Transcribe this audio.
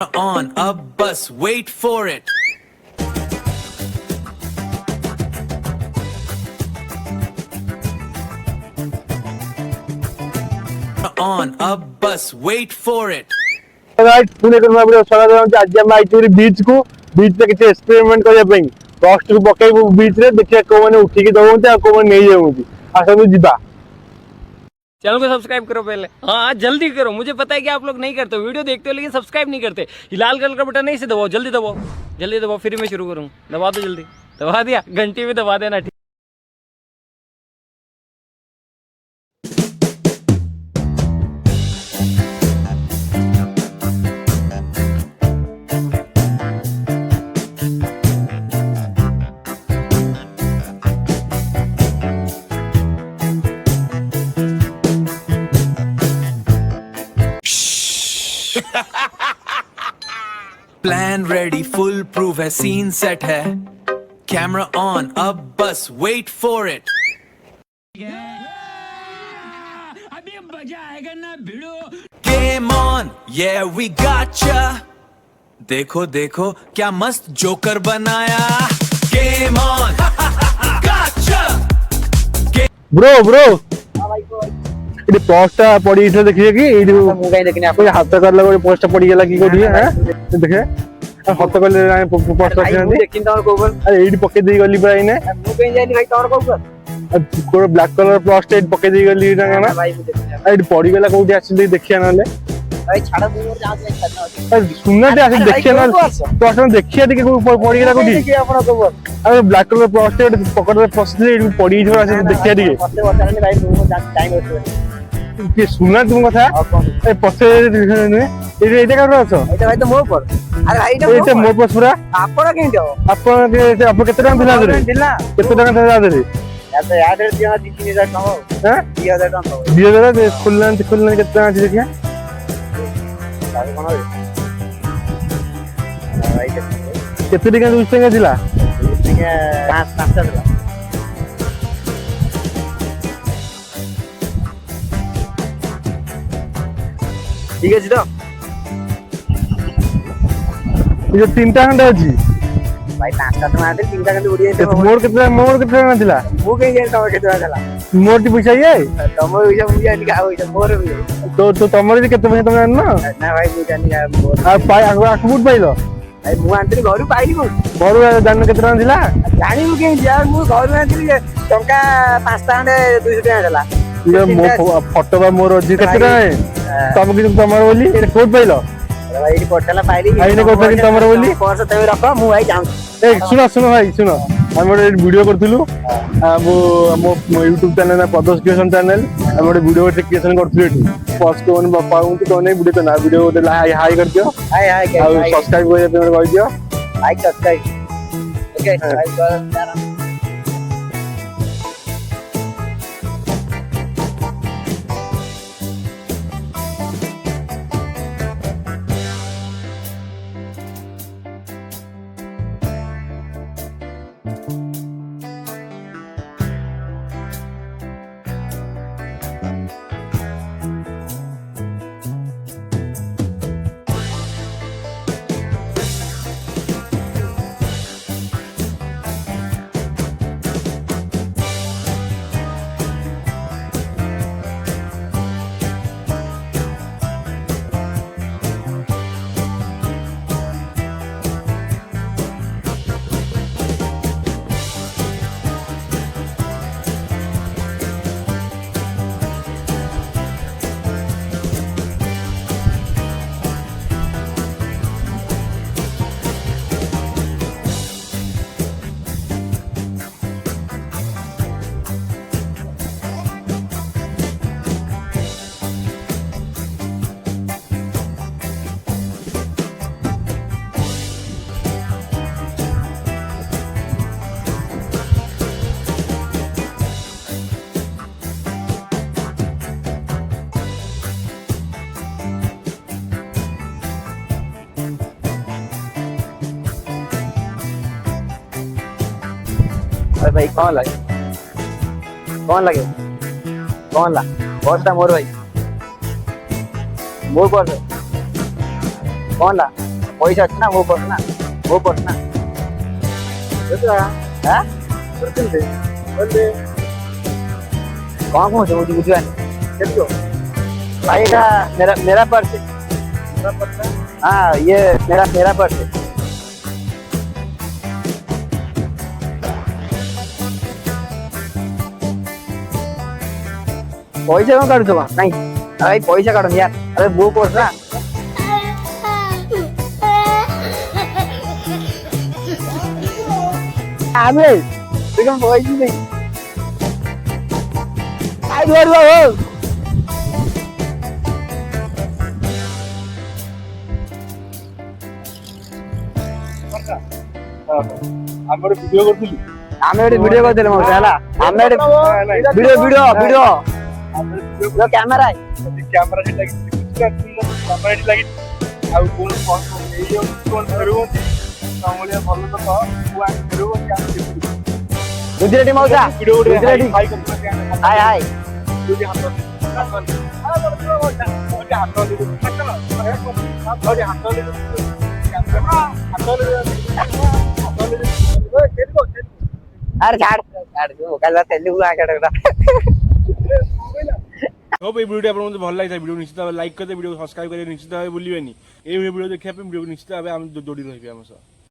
On अब बस wait for it. On अब बस wait for it. Guys Pune कर मैं स्वागत है आज हम आइछी बीच को बीच पे किछ एक्सपेरिमेंट करया पई रॉस्ट को पकाई बीच रे देखिया को माने उठी के दउंते आ को माने नहीं जाउंती आसा जिबा। चैनल को सब्सक्राइब करो पहले। हाँ जल्दी करो, मुझे पता है कि आप लोग नहीं करते हो, वीडियो देखते हो लेकिन सब्सक्राइब नहीं करते। ये लाल कलर का बटन नहीं से दबाओ, जल्दी दबाओ, जल्दी दबाओ, फिर मैं शुरू करूँ। दबा दो जल्दी, दबा दिया, घंटी में दबा देना। ठीक प्लान रेडी फुल प्रूफ है सीन सेट है कैमरा ऑन अब बस वेट फॉर इट। अभी मजा आएगा ना भिड़ो। Game on yeah we gotcha। देखो देखो क्या मस्त जोकर बनाया। Game on gotcha। ब्रो ये पोस्टा पड़ी इथे देखिए कि ये मु कहीं देखने कोई हाथ कर लगा ये पोस्टा पड़ी गेला की कोठी है देखे हाथ कर ले पोस्टा भाई देखिन तोर को ऊपर अरे एडी पके देई गली बराई ने मु कहीं जानी भाई तोर को ऊपर को ब्लैक कलर पोस्टा पके देई गली ना भाई मु देखने एडी पड़ी गेला कोठी आछि देखिया नाले भाई छाड़ा दूर जा नहीं करना अरे सुनना दे आछि देखिया ना तो आसन देखिया देखि को ऊपर पड़ी गेला कोठी देखिए अपना को ऊपर अरे ब्लैक कलर पोस्टा पकड़ फसले एडी पड़ी जो आछि देखिया दिके मते बताने भाई मु टाइम होतो ये सुनना तुम कथा ए पछे ए एटा कर रहो एटा भाई तो मो ऊपर अरे भाई एटा मोर पर पूरा आपण कें जाओ आपन के आप केते टका दिला दे दिला केते टका दिला दे या तो याद है दिया 3000 टका हैं 3000 टका दियो जरा दे खुलना केते टका देखिया भाई कोन भाई केते टका 200 टका दिला इसके 5 दिला ठीक है जी तो ये तीनटा खंड अछि भाई 5टा तो मारते 3टा खंड उड़ी तो मोर केते टका दिला मु कहीं जान तब केते दिला मोर टी पैसा ये तमो विषय मु जान का होइछ मोर भी तो तमर केते पैसा तुम जान ना ना भाई मु जान का मोर आ पाई आकबुट पाइलो भाई मु आंतरी घरु पाइली को बरु जान केते टका दिला जानी मु कहीं यार मु घरु आंतरी टंका 5टा खंड 200 टका दिला ये मो फोटो बा मोर अछि केते टका तम कि तमर बोली ए कोड पाइलो अरे भाई पटला पाइली आइने कोड कि तमर बोली पर्स तमे रख मु भाई जाऊं ए सुनो भाई सुनो हम एक वीडियो करथुलु मो YouTube चैनल है पदोस क्रिएशन चैनल हम एक वीडियो क्रिएशन करथुलु एठी पोस्ट को न बापा को तो ने वीडियो ना वीडियो दे हाई हाई कर दियो हाय हाय सब्सक्राइब कर दे कर दियो हाय सब्सक्राइब ओके भाई कर अरे भाई कौन लगे कौन ला बस मोर भाई मोर पर कौन ला ପଇସା ଅଛି ନା ମୋ ପଟ ନା ଆଁ? କଣ କହୁଛ ମୁଁ ବୁଝିବାନି भाई এটা मेरा पर्स है हाँ ये मेरा पर्स है पैसा कौन काटुଛ କଣ ନାଇଁ ଭାଇ ପଇସା କାଟନି यार अरे वो पर्स ना आबे तुम पैसे नहीं आई दुआर हो ଆମର ଭିଡିଓ କରୁଥିଲୁ ଆମେ ଏଠି ଭିଡିଓ କରିଦେଲେ ମତେ ହେଲା ଆମେ ଏଠି ଭିଡିଓ କ୍ୟାମେରା କ୍ୟାମେରା ସେଠି ଲାଗିଛି କ୍ୟାମେରା ଏଠି ଲାଗିଛି ଆଉ କଣ ଏଇ କଣ ଫେରୁଛନ୍ତି ତମଳିଆ ଭଲ ତ ମୁଁ ଆଣି ଫେରୁଛନ୍ତି ଆମେ ଦେଖୁଛୁ ଗୁଜୁରାଟି ମଉସା ଭିଡିଓ ଗୋଟେ ଗୁଜୁରାଟି ହାଇ କରୁଛନ୍ତି ହାय ହାय ଯଦି ହାତ अरे छाड़ कल तेलुगु आके होप এই ভিডিওটি আপনাদের মধ্যে ভালো লাগছে ভিডিও নিশ্চিত ভাবে লাইক করতে ভিডিও সাবস্ক্রাইব করে নিশ্চিত ভাবে ভুলিবেনি এই ভিডিও দেখিবা ভিডিও নিশ্চিত ভাবে আমি দৌড়ি রহিবি আমার সহ